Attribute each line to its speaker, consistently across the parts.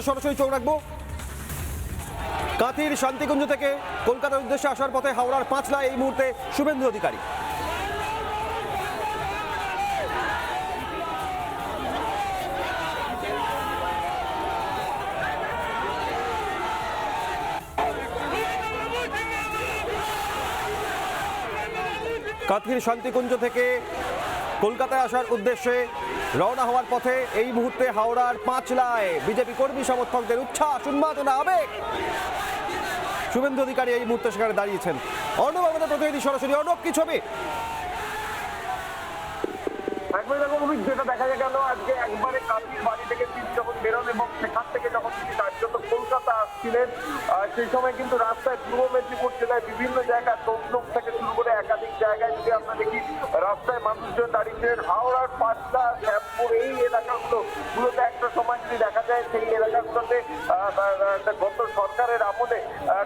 Speaker 1: সরাসরি চোখ রাখবো কাঁথির শান্তিকুঞ্জ থেকে কলকাতার উদ্দেশ্যে আসার পথে হাওড়ার পাঁচলায় এই মুহূর্তে শুভেন্দু অধিকারী। কাঁথির শান্তিকুঞ্জ থেকে কলকাতায় আসার উদ্দেশ্যে রওনা হওয়ার পথে এই মুহূর্তে হাওড়ার পাঁচলায় বিজেপি কর্মী সমর্থকদের উচ্ছ্বাস উন্মাদনা আবেগ। শুভেন্দু অধিকারী এই মুহূর্তে সেখানে দাঁড়িয়েছেন। অর্ণব আমাদের প্রতিনিধি সরাসরি। অর্ণব, কি ছবি?
Speaker 2: যেটা দেখা গেল আজকে একবারে কাঁথির বাড়ি থেকে তিনি যখন বেরোন এবং সেখান থেকে যখন তিনি কার্যত কলকাতা আসছিলেন, সেই সময় কিন্তু রাস্তায় পূর্ব মেদিনীপুর জেলায় বিভিন্ন জায়গায় তমলুক থেকে শুরু করে একাধিক জায়গায় যদি আমরা দেখি রাস্তায় মানুষজন দাঁড়িয়েছিলেন। হাওড়ার পাঁচলা, শ্যামপুর এই এলাকাগুলো মূলত একটা সময় যদি দেখা যায় সেই এলাকাগুলোতে গত সরকারের আমলে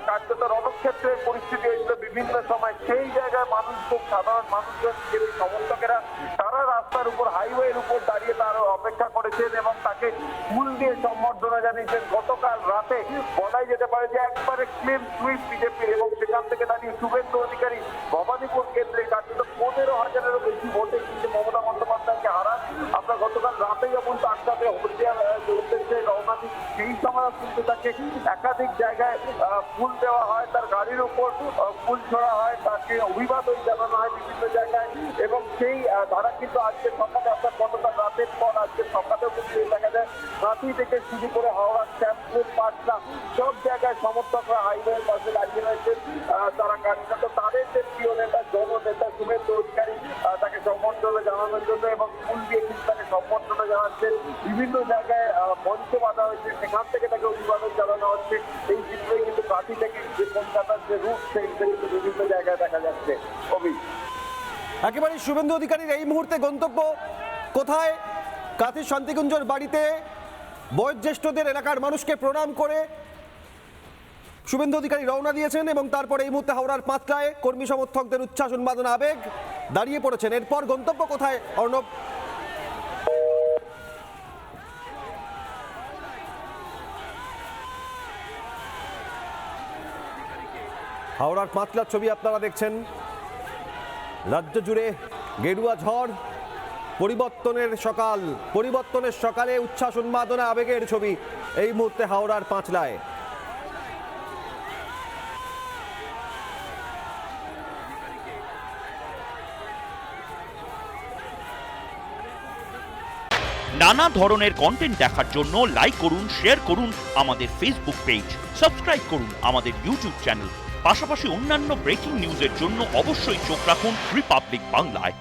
Speaker 2: কার্যত রণক্ষেত্রের পরিস্থিতি হয়েছিল বিভিন্ন সময়। সেই জায়গায় মানুষ, খুব সাধারণ মানুষজন, বিজেপি সমর্থকেরা তারা রাস্তার উপর, হাইওয়ের উপর দাঁড়িয়ে তার অপেক্ষা করেছেন এবং তাকে ফুল দিয়ে সম্বর্ধনা জানিয়েছেন। গতকাল রাতে বলাই যেতে পারে যে একবারে ক্লিন সুইপ বিজেপির, এবং সেখান থেকে দাঁড়িয়ে শুভেন্দু অধিকারী ভবানীপুর কেন্দ্রে কার্যত 15,000-এরও বেশি ভোটে কিন্তু মমতা বন্দ্যোপাধ্যায়কে হারান। আমরা গতকাল রাতে যখন তার সাথে হলদিয়ার উদ্দেশ্যে রওনা দিই, সেই সময় কিন্তু তাকে একাধিক জায়গায় ফুল দেওয়া হয়, তার গাড়ির উপর ফুল ছড়া হয়, তাকে অভিবাদন জানানো হয় বিভিন্ন জায়গায়। এবং সেই ধারা কিন্তু আজকে সকালে, অর্থাৎ গতকাল রাতের পর আজকে সকালেও কিন্তু দেখা যায় কাঁথি থেকে শুরু করে হাওড়া, শ্যামপুর, পাটনা সব জায়গায় সমর্থকরা হাইওয়ের পাশে দাঁড়িয়ে রয়েছেন। তারা কার্যত তাদের যে প্রিয় নেতা, জননেতা শুভেন্দু অধিকারী, তাকে সম্বর্ধনা জানানোর জন্য এবং ফুল দিয়ে কিন্তু তাকে সম্বর্ধনা জানাচ্ছেন। বিভিন্ন জায়গায় মঞ্চ বাঁধা হয়েছে, সেখান থেকে তাকে অভিবাদন জানানো হচ্ছে। এই চিত্রই কিন্তু কাঁথি থেকে যে কলকাতার যে রুট, সেইটা কিন্তু বিভিন্ন জায়গায় দেখা যাচ্ছে।
Speaker 1: একেবারে শুভেন্দু অধিকারীর এই মুহূর্তে গন্তব্য কোথায়? কাঁথির শান্তিকুঞ্জর বাড়িতে বয়োজ্যেষ্ঠদের, এলাকার মানুষকে প্রণাম করে শুভেন্দু অধিকারী রওনা দিয়েছেন এবং তারপরে এই মুহূর্তে হাওড়ার পাঁচলায় কর্মী সমর্থকদের উচ্ছ্বাস উন্মাদনা আবেগ দাঁড়িয়ে পড়েছেন। এরপর গন্তব্য কোথায় অর্ণব? হাওড়ার পাঁচলার ছবি আপনারা দেখছেন। রাজ্য জুড়ে গেরুয়া ঝড়, পরিবর্তনের সকাল, পরিবর্তনের সকালে উচ্ছ্বাস উন্মাদনা আবেগের ছবি এই মুহূর্তে হাওড়ার পাঁচলায়।
Speaker 3: নানা ধরনের কন্টেন্ট দেখার জন্য লাইক করুন, শেয়ার করুন আমাদের ফেসবুক পেজ, সাবস্ক্রাইব করুন আমাদের ইউটিউব চ্যানেল। পাশাপাশি অন্যান্য ব্রেকিং নিউজের জন্য অবশ্যই চোখ রাখুন রিপাবলিক বাংলায়।